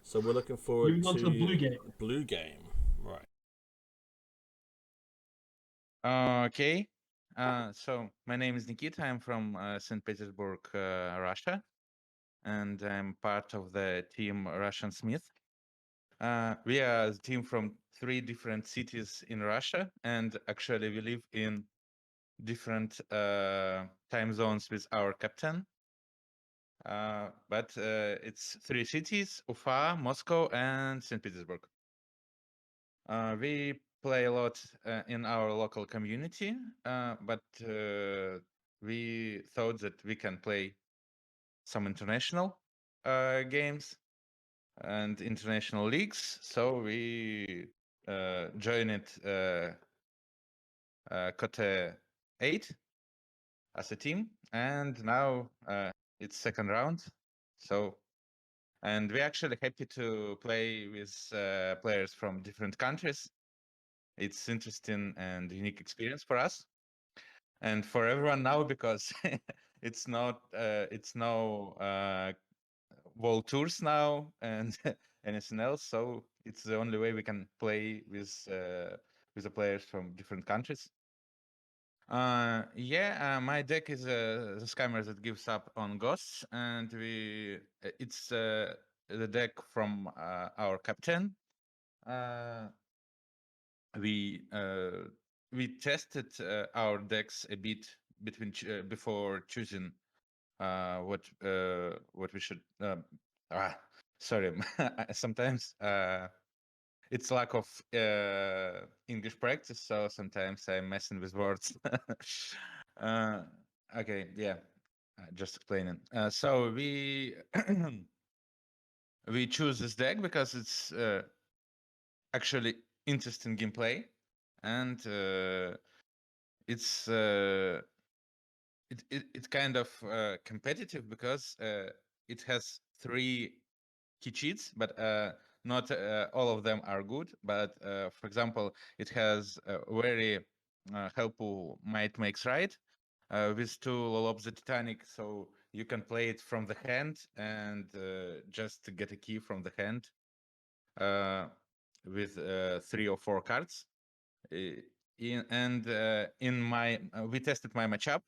So we're looking forward Moving on to the blue game. blue game, right? Okay. So my name is Nikita. I'm from St. Petersburg, Russia, and I'm part of the team Russian Smith. We are a team from 3 different cities in Russia, and actually we live in different time zones with our captain. But it's 3 cities: Ufa, Moscow, and St. Petersburg. We play a lot in our local community, but we thought that we can play some international games and international leagues, so we joined KOTE 8 as a team, and now it's second round. So, and we're actually happy to play with players from different countries. It's interesting and unique experience for us and for everyone now, because it's not it's no world tours now and anything else. So it's the only way we can play with the players from different countries. My deck is the scammer that gives up on ghosts, and it's the deck from our captain. We tested our decks a bit before choosing what we should. Sorry, sometimes it's lack of English practice, so sometimes I'm messing with words. Okay, yeah, just explaining. So we we choose this deck because it's actually interesting gameplay, and it's kind of competitive because it has 3 key cheats, but not all of them are good. But for example, it has a very helpful might makes right with 2 Lolop the Titanic, so you can play it from the hand and just to get a key from the hand with 3 or 4 cards. In my we tested my matchup,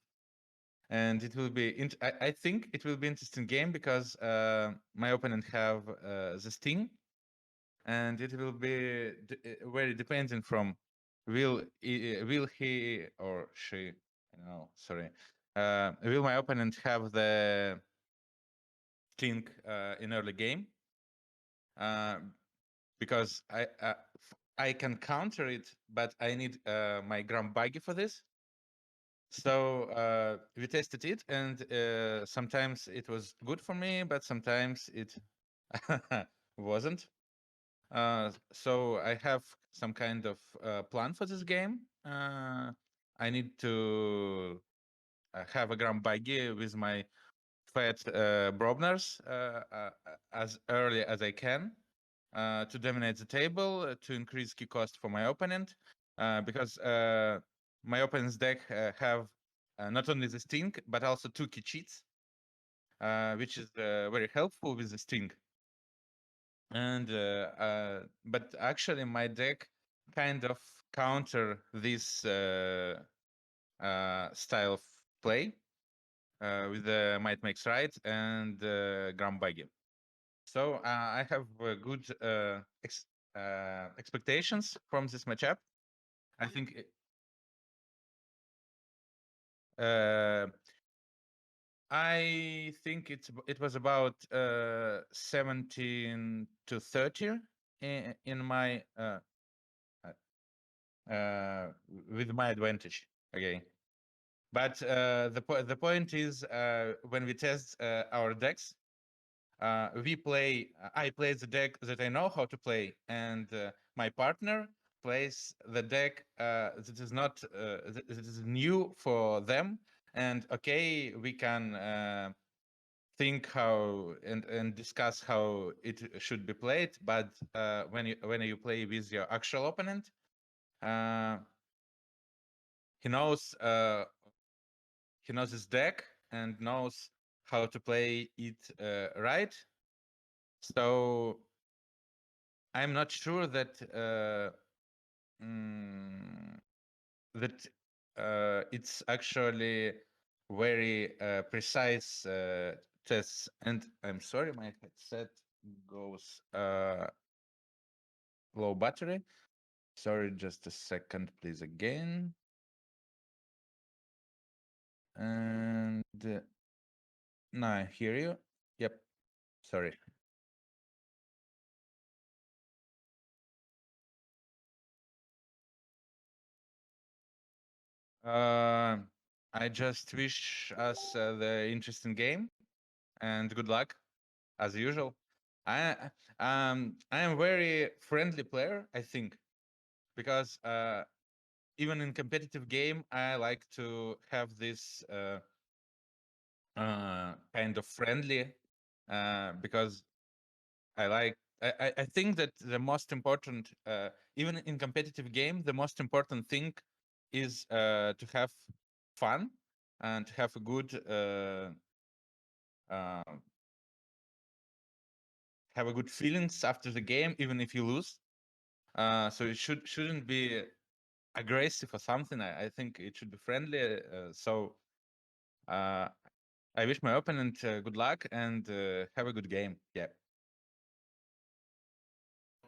and it will be I think it will be interesting game because my opponent have the Sting, and it will be very dependent from will he or she, sorry, will my opponent have the Sting in early game, because I can counter it, but I need my Gram Buggy for this. So we tested it, and sometimes it was good for me, but sometimes it wasn't. So I have some kind of plan for this game. I need to have a Gram Buggy with my fat Brobners as early as I can to dominate the table, to increase key cost for my opponent, because my opponent's deck have not only the Sting, but also 2 key cheats, which is very helpful with the Sting. And but actually my deck kind of counter this style of play with the Might Makes Right and Gram Buggy. So I have good expectations from this matchup. I think I think it was about 17 to 30 in my with my advantage. Okay, but the point is when we test our decks, I play the deck that I know how to play, and my partner plays the deck that is not that is new for them. And okay, we can think how and discuss how it should be played. But when you play with your actual opponent, he knows his deck and knows how to play it right. So I'm not sure that it's actually very precise tests. And I'm sorry, my headset goes low battery. Sorry, just a second, please, again. And now I hear you. Yep. Sorry. Uh, I just wish us the interesting game and good luck as usual. I am very friendly player, I think, because even in competitive game, I like to have this kind of friendly because I think that the most important even in competitive game the most important thing is to have fun and to have a good uh, have a good feelings after the game even if you lose. So it shouldn't be aggressive or something. I think it should be friendly. So I wish my opponent good luck and have a good game. Yeah.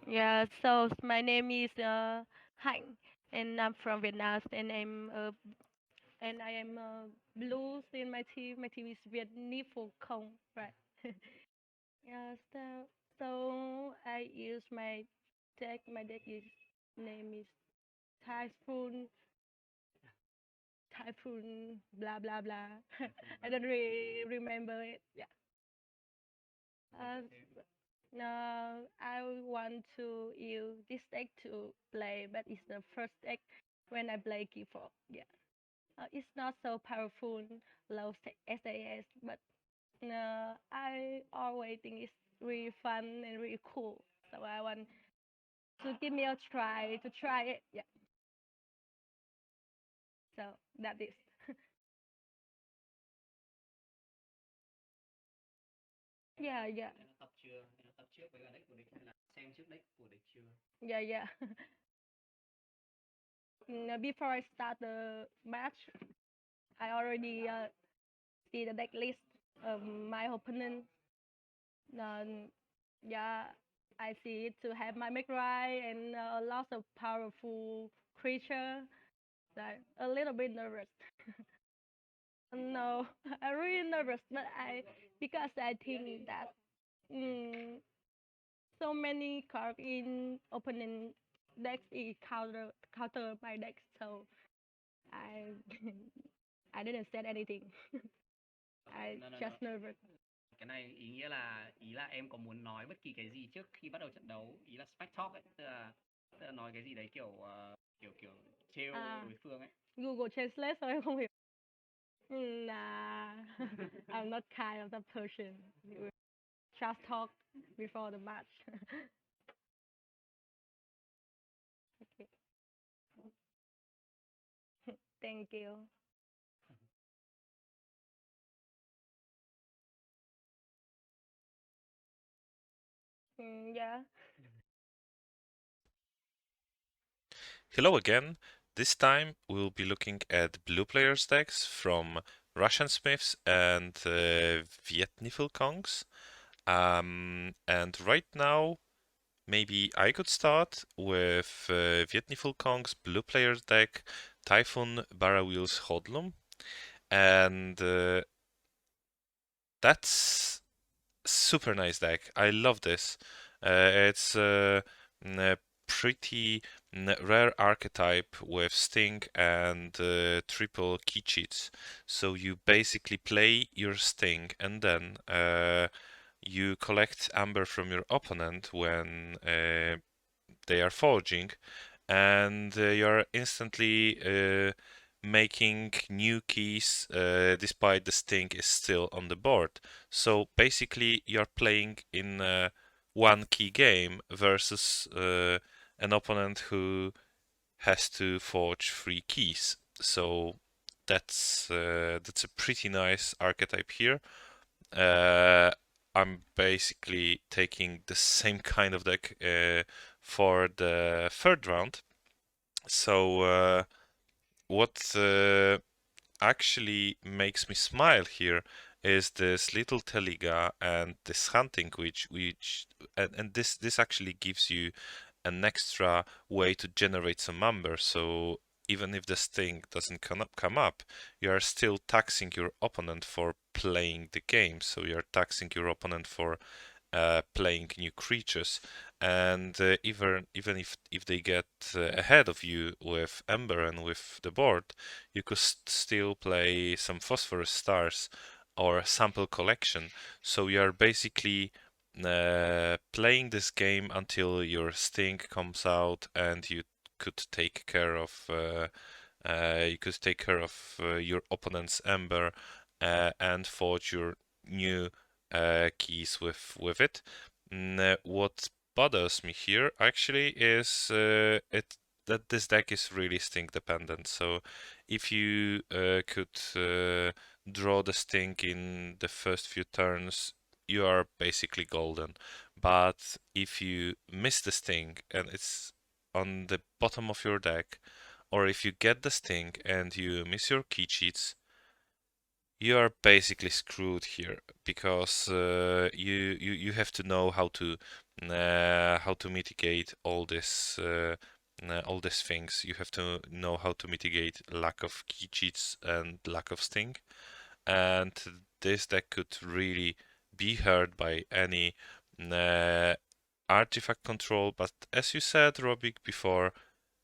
Yeah, so my name is Hạnh, and I'm from Vietnam, and I am blues in my team. My team is Viet Niffle, right? Yeah, so I use my deck. My deck is name is Typhoon, Typhoon, blah blah blah. I don't really remember it. Yeah. Uh, No, I want to use this deck to play, but it's the first deck when I play Keyforge. Yeah, it's not so powerful, low SAS, but I always think it's really fun and really cool. So I want to give me a try to try it. Yeah, so that is. Yeah, yeah, yeah, yeah. Before I start the match, I already see the deck list of my opponent. Yeah, I see it to have my Megrai and lots of powerful creature. Like a little bit nervous. No, I'm really nervous, but I because I think that mm, so many cards in opponent decks is counter my deck, so I I didn't say anything. I just nervous. Cái này ý là em có muốn nói bất kỳ cái gì trước khi bắt đầu trận đấu, ý là smack talk ấy, tức là nói cái gì đấy kiểu kiểu trêu đối phương ấy. Google Translate thôi em không hiểu. Nah, I'm not kind of that person. We just talk before the match. Okay, thank you. Yeah. Hello again. This time we'll be looking at blue players decks from Russian Smiths and Viet Niffle Kongs. And right now, maybe I could start with Viet Niffle Kong's blue players deck, Typhoon Barrawheel's Hodlum. And that's super nice deck. I love this. It's a pretty rare archetype with Sting and triple key cheats. So you basically play your Sting and then you collect amber from your opponent when they are forging, and you're instantly making new keys despite the Sting is still on the board. So basically, you're playing in a one key game versus an opponent who has to forge three keys. So that's a pretty nice archetype here. Uh, I'm basically taking the same kind of deck for the third round. So what actually makes me smile here is this little Teliga and this hunting which and this actually gives you an extra way to generate some amber. So even if the sting doesn't come up, you are still taxing your opponent for playing the game. So you're taxing your opponent for playing new creatures, and even if they get ahead of you with Ember and with the board, you could still play some Phosphorus Stars or Sample Collection. So you are basically playing this game until your Sting comes out, and could take care of your opponent's Ember and forge your new keys with it. What bothers me here actually is it that this deck is really Sting dependent. So if you could draw the Sting in the first few turns, you are basically golden. But if you miss the Sting and it's on the bottom of your deck, or if you get the Sting and you miss your key cheats, you are basically screwed here because you have to know how to mitigate all these things. You have to know how to mitigate lack of key cheats and lack of Sting, and this deck could really be hurt by any uh, artifact control. But as you said, Robic, before,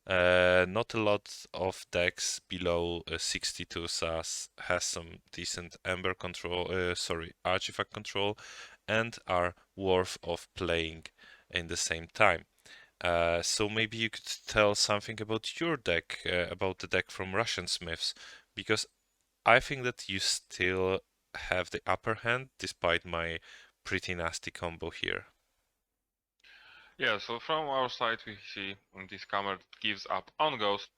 not a lot of decks below 62 SAS has some decent Ember control, artifact control, and are worth of playing in the same time. So maybe you could tell something about your deck, about the deck from Russian Smiths, because I think that you still have the upper hand despite my pretty nasty combo here. Yeah, so from our side we see this camera gives up on ghosts.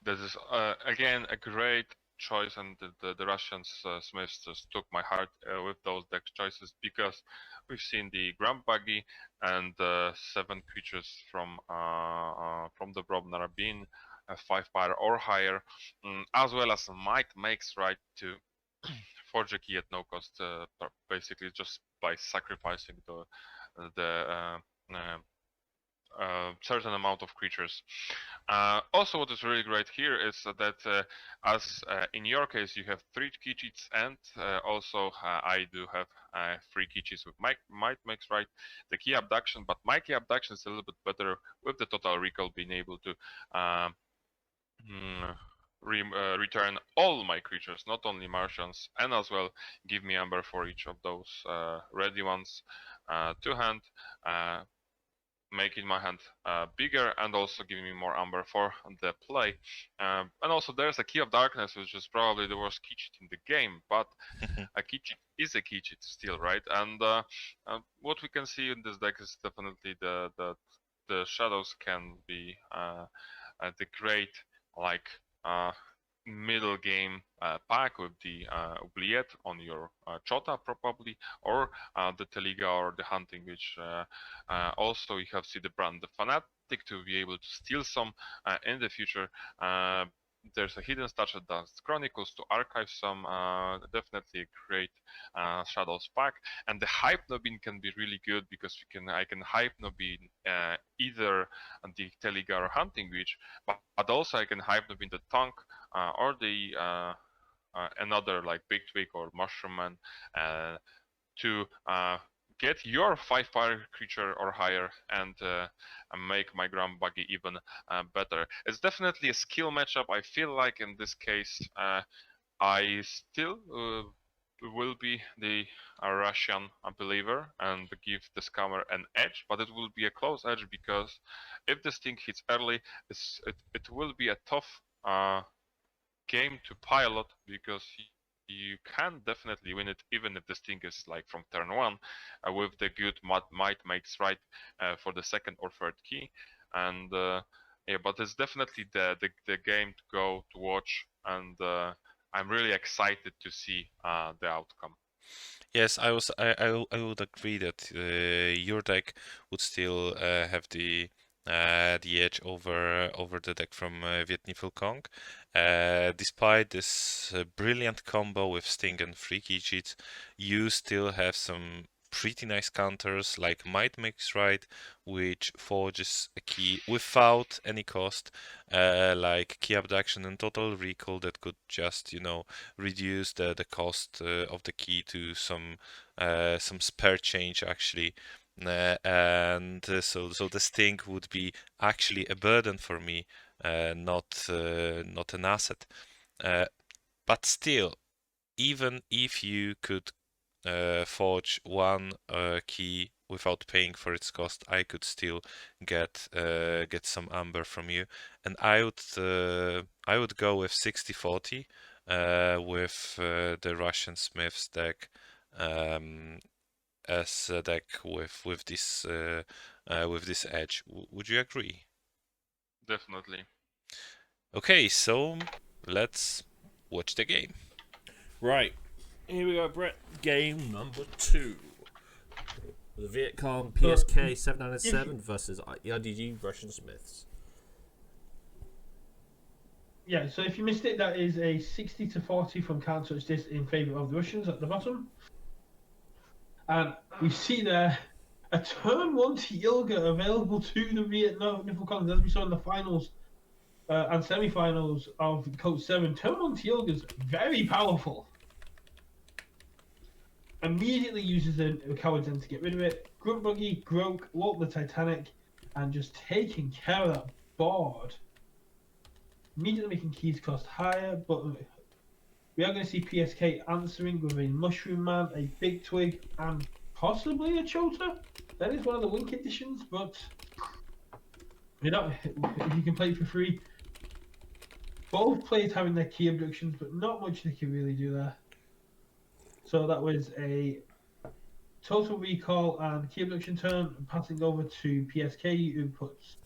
This is again a great choice, and the Russians Smiths just took my heart with those deck choices, because we've seen the Grand Buggy and 7 creatures from the Brobnar being 5 power or higher, as well as Might Makes Right to forge a key at no cost, basically just by sacrificing the certain amount of creatures. Also, what is really great here is that, as in your case, you have 3 key cheats, and also I do have 3 key cheats with Might Makes Right, the key abduction, but my key abduction is a little bit better with the total recall, being able to mm, return all my creatures, not only Martians, and as well give me Amber for each of those ready ones to hand. Making my hand bigger, and also giving me more amber for the play. And also there's a Key of Darkness, which is probably the worst key cheat in the game, but a key cheat is a key cheat still, right? And what we can see in this deck is definitely the shadows can be the great, like, middle game pack with the Oubliette on your Chota probably, or the Teliga or the Hunting, which also you have see the brand, the Fanatic, to be able to steal some in the future. There's a Hidden Stash that does Chronicles to archive some, definitely a great Shadows pack. And the Hypnobin can be really good, because I can Hypnobin either the Teliga or Hunting Witch, but also I can Hypnobin the Tonk or the another like Big Twig or Mushroom Man to get your 5-power creature or higher, and make my Grand Buggy even better. It's definitely a skill matchup. I feel like in this case I still will be the Russian believer and give the scammer an edge, but it will be a close edge, because if this thing hits early, it will be a tough game to pilot, because you can definitely win it even if this thing is like from turn 1 with the good Might Makes Right for the second or third key. And yeah, but it's definitely the game to go to watch, and I'm really excited to see the outcome. Yes, I would agree that your deck would still have the edge over the deck from Viet Niffle Kong. Despite this brilliant combo with Sting and Free Key cheats, you still have some pretty nice counters like Might Makes Right, which forges a key without any cost, like Key Abduction and Total Recall that could just, reduce the cost of the key to some spare change actually. So the Sting would be actually a burden for me, not an asset. But still, even if you could forge one key without paying for its cost, I could still get some amber from you, and I would go with 60-40 with the Russian Smiths deck, as a deck with this edge. Would you agree? Definitely. Okay, so let's watch the game. Right, here we go, Brett. Game number 2. The Viet Cong PSK 797 versus IDG Russian Smiths. Yeah, so if you missed it, that is a 60-40 from Can't Touch This in favour of the Russians at the bottom. And we see there a turn 1 Tilga available to the Vietnam Niffle Kongs, as we saw in the finals and semi-finals of KOTE 7. Turn 1 Tilga is very powerful. Immediately uses a Coward's End to get rid of it. Grunt Buggy, Groke, Walk the Titanic, and just taking care of that board. Immediately making keys cost higher, but we are going to see PSK answering with a Mushroom Man, a Big Twig, and possibly a Chota. That is one of the win conditions, but if you can play it for free. Both players having their key abductions, but not much they can really do there. So that was a Total Recall and key abduction turn, passing over to PSK, who puts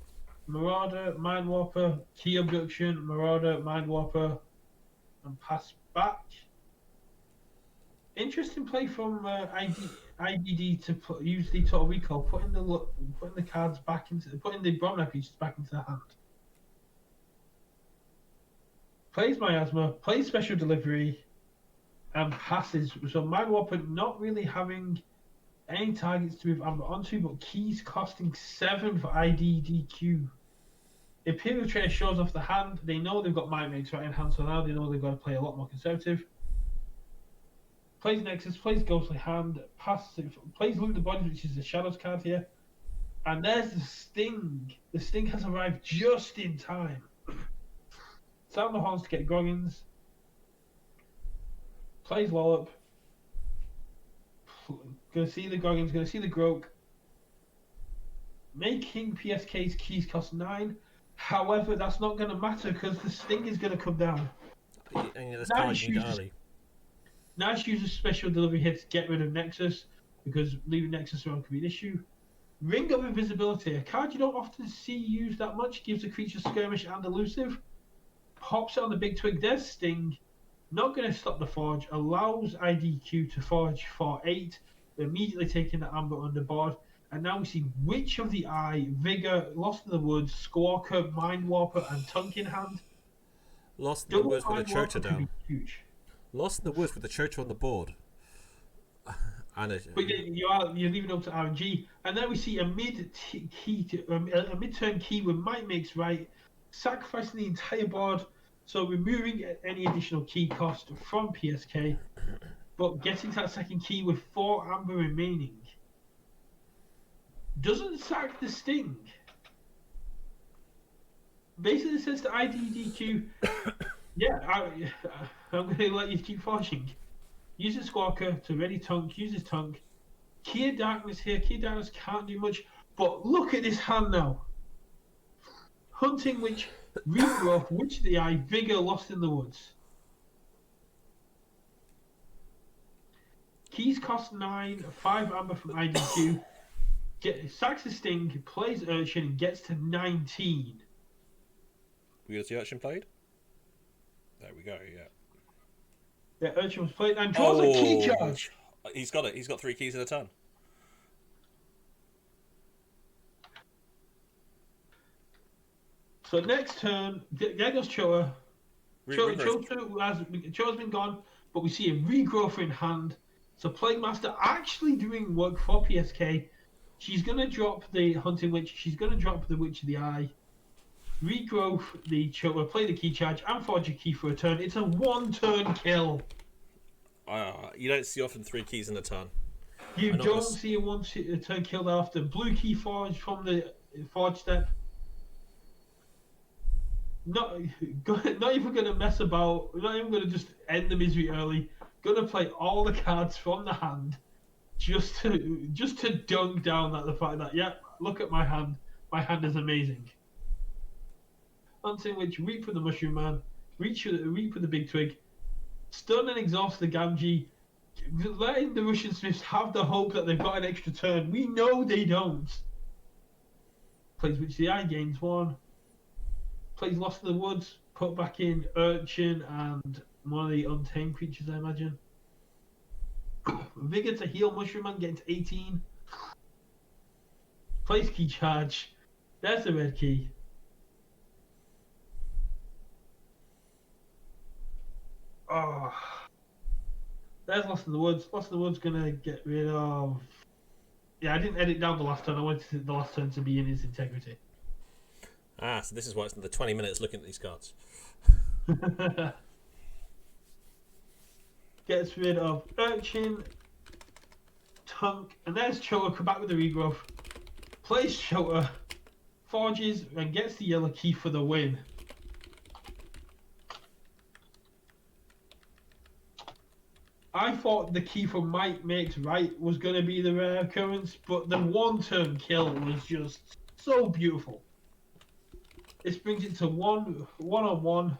Marauder, Mind Warper, key abduction, Marauder, Mind Warper, and pass back. Interesting play from IDD to use the Total Recall, putting the cards back into, putting the Bromnac pieces back into the hand. Plays Miasma, plays Special Delivery, and passes. So Mind Warper not really having any targets to move Amber onto, but keys costing 7 for IDDQ. Imperial Trader shows off the hand. They know they've got Mind Makes Right in hand, so now they know they've got to play a lot more conservative. Plays Nexus, plays Ghostly Hand, plays Loot the Bodies, which is the Shadows card here. And there's the Sting. The Sting has arrived just in time. Sound the horns to get Goggins. Plays Wallop. Gonna see the Goggins, gonna see the Groke. Making PSK's keys cost 9. However, that's not gonna matter because the Sting is gonna come down. Nice uses Special Delivery here to get rid of Nexus, because leaving Nexus around could be an issue. Ring of Invisibility, a card you don't often see used that much, gives the creature skirmish and elusive. Pops it on the Big Twig, there's Sting. Not going to stop the forge, allows IDQ to forge for 8, immediately taking the Amber on the board. And now we see Witch of the Eye, Vigor, Lost in the Woods, Squawker, Mind Warper, and Tunk in hand. Lost in the Woods with a Chota down. Huge. Lost in the Woods with the Chota on the board. But you're leaving up to RNG, and then we see a mid-turn key with Might Makes Right, sacrificing the entire board, so removing any additional key cost from PSK, but getting to that second key with 4 Amber remaining. Doesn't sack the Sting. Basically says to IDDQ, yeah, I'm going to let you keep forging. Uses Squawker to ready Tunk, uses Tunk. Key of Darkness here. Key of Darkness can't do much, but look at this hand now. Hunting Witch, Regrowth, Witch of the Eye, Vigor, Lost in the Woods. Keys cost 9, 5 Amber from IDQ. Sacks the Sting, plays Urchin, and gets to 19. We got the Urchin played? There we go, yeah. Yeah, Urchin was played and draws a key charge. He's got it. He's got 3 keys in a turn. So next turn, there goes Choa. Choa's been gone, but we see a regrowth in hand. So Plague Master actually doing work for PSK. She's going to drop the Hunting Witch. She's going to drop the Witch of the Eye. Regrowth the Choa, play the key charge, and forge a key for a turn. It's a 1-turn kill. You don't see often 3 keys in a turn. You don't see a 1-turn kill after blue key forge from the forge step. Not even going to mess about. Not even going to just end the misery early. Going to play all the cards from the hand, just to dunk down at the fact that, yeah, look at my hand. My hand is amazing. Hunting Witch, reap for the Mushroom Man, reap for the Big Twig, stun and exhaust the Gamgee, letting the Russian Smiths have the hope that they've got an extra turn. We know they don't. Plays Witch of the Eye, gains 1. Plays Lost in the Woods, put back in Urchin and one of the Untamed creatures, I imagine. Vigor to heal Mushroom Man, getting to 18. Plays Key Charge. There's the red key. Oh. There's Lost in the Woods. Lost in the Woods gonna get rid of... Yeah, I didn't edit down the last turn. I wanted the last turn to be in its integrity. So this is why it's the 20 minutes looking at these cards. Gets rid of Urchin, Tunk, and there's Choa, come back with the regrowth. Plays Choa, forges, and gets the yellow key for the win. I thought the key for Might Makes Right was going to be the rare occurrence, but the 1-turn kill was just so beautiful. This brings it to one-on-one.